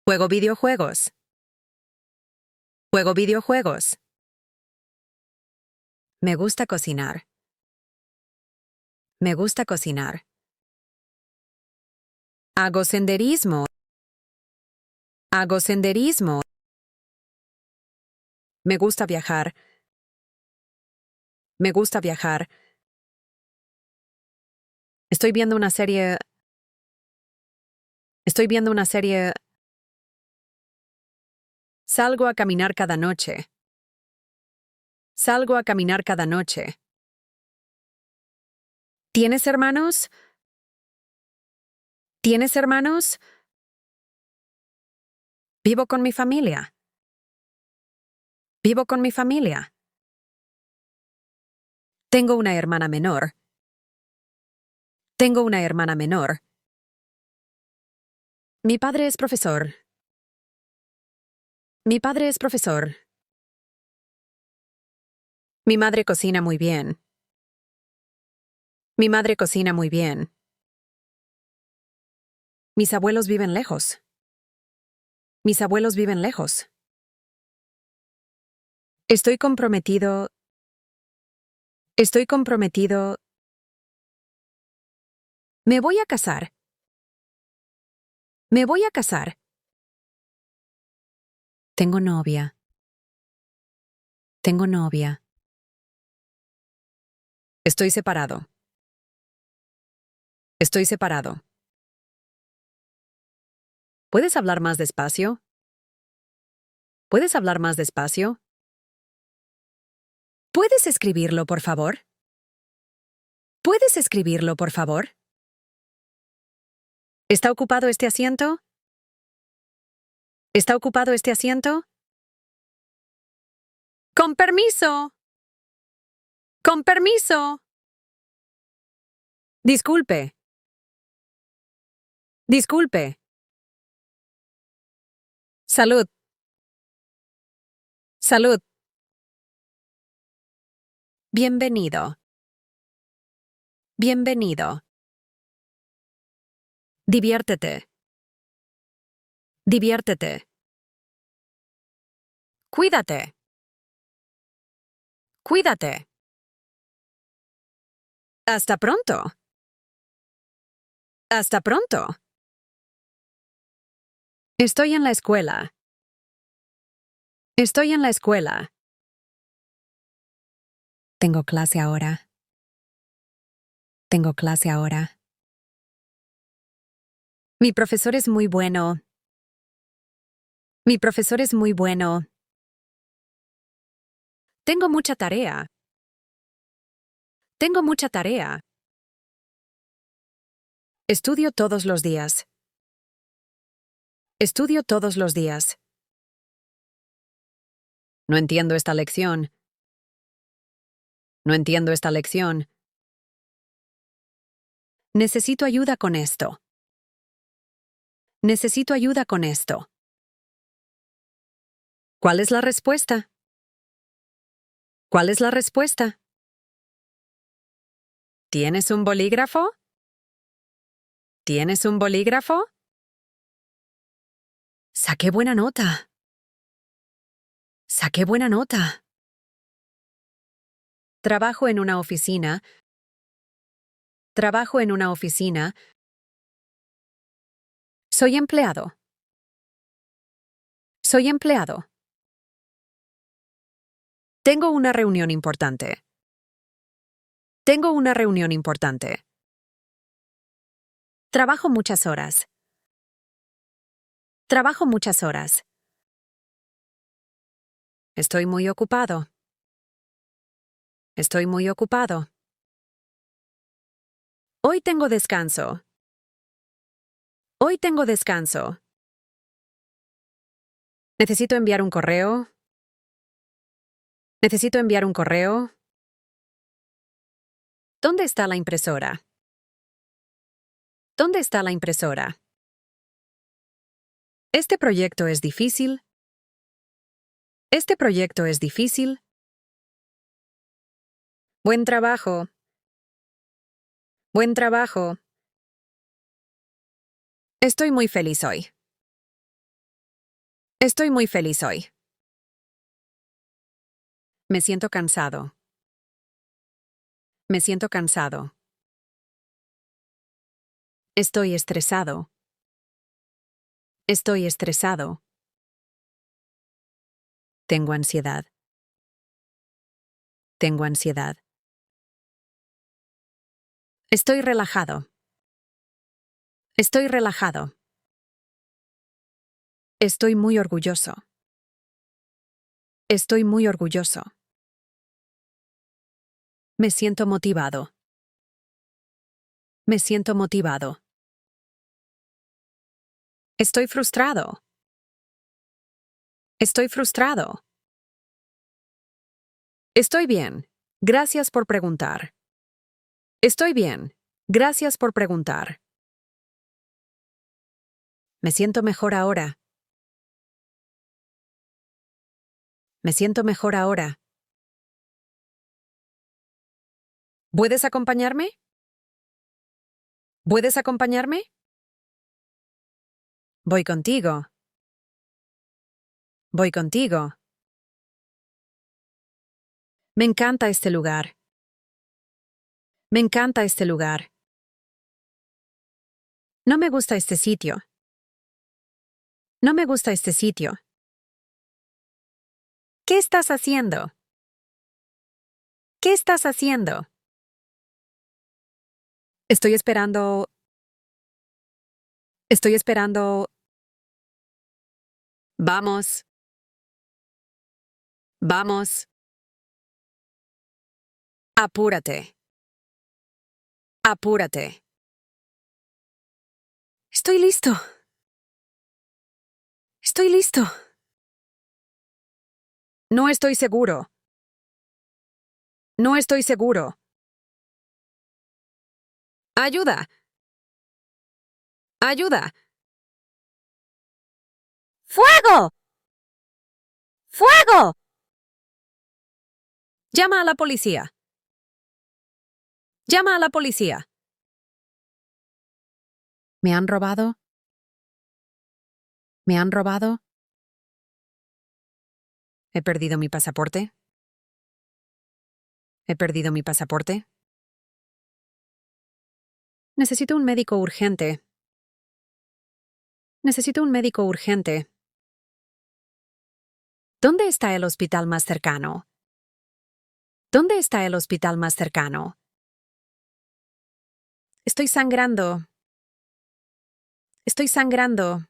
Juego videojuegos. Juego videojuegos. Me gusta cocinar. Me gusta cocinar. Hago senderismo. Hago senderismo. Me gusta viajar. Me gusta viajar. Estoy viendo una serie. Estoy viendo una serie. Salgo a caminar cada noche. Salgo a caminar cada noche. ¿Tienes hermanos? ¿Tienes hermanos? Vivo con mi familia. Vivo con mi familia. Tengo una hermana menor. Tengo una hermana menor. Mi padre es profesor. Mi padre es profesor. Mi madre cocina muy bien. Mi madre cocina muy bien. Mis abuelos viven lejos. Mis abuelos viven lejos. Estoy comprometido. Estoy comprometido. Me voy a casar. Me voy a casar. Tengo novia. Tengo novia. Estoy separado. Estoy separado. ¿Puedes hablar más despacio? ¿Puedes hablar más despacio? ¿Puedes escribirlo, por favor? ¿Puedes escribirlo, por favor? ¿Está ocupado este asiento? ¿Está ocupado este asiento? ¡Con permiso! ¡Con permiso! Disculpe. Disculpe. Salud. Salud. Bienvenido. Bienvenido. Diviértete. Diviértete. Cuídate. Cuídate. Hasta pronto. Hasta pronto. Estoy en la escuela. Estoy en la escuela. Tengo clase ahora. Tengo clase ahora. Mi profesor es muy bueno. Mi profesor es muy bueno. Tengo mucha tarea. Tengo mucha tarea. Estudio todos los días. Estudio todos los días. No entiendo esta lección. No entiendo esta lección. Necesito ayuda con esto. Necesito ayuda con esto. ¿Cuál es la respuesta? ¿Cuál es la respuesta? ¿Tienes un bolígrafo? ¿Tienes un bolígrafo? Saqué buena nota. Saqué buena nota. Trabajo en una oficina. Trabajo en una oficina. Soy empleado. Soy empleado. Tengo una reunión importante. Tengo una reunión importante. Trabajo muchas horas. Trabajo muchas horas. Estoy muy ocupado. Estoy muy ocupado. Hoy tengo descanso. Hoy tengo descanso. Necesito enviar un correo. Necesito enviar un correo. ¿Dónde está la impresora? ¿Dónde está la impresora? Este proyecto es difícil. Este proyecto es difícil. Buen trabajo. Buen trabajo. Estoy muy feliz hoy. Estoy muy feliz hoy. Me siento cansado. Me siento cansado. Estoy estresado. Estoy estresado. Tengo ansiedad. Tengo ansiedad. Estoy relajado. Estoy relajado. Estoy muy orgulloso. Estoy muy orgulloso. Me siento motivado. Me siento motivado. Estoy frustrado. Estoy frustrado. Estoy bien. Gracias por preguntar. Estoy bien. Gracias por preguntar. Me siento mejor ahora. Me siento mejor ahora. ¿Puedes acompañarme? ¿Puedes acompañarme? Voy contigo. Voy contigo. Me encanta este lugar. Me encanta este lugar. No me gusta este sitio. No me gusta este sitio. ¿Qué estás haciendo? ¿Qué estás haciendo? Estoy esperando. Estoy esperando. Vamos. Vamos. Apúrate. Apúrate. Estoy listo. Estoy listo. No estoy seguro. No estoy seguro. Ayuda. Ayuda. ¡Fuego! ¡Fuego! Llama a la policía. Llama a la policía. ¿Me han robado? ¿Me han robado? ¿He perdido mi pasaporte? ¿He perdido mi pasaporte? Necesito un médico urgente. Necesito un médico urgente. ¿Dónde está el hospital más cercano? ¿Dónde está el hospital más cercano? Estoy sangrando. Estoy sangrando.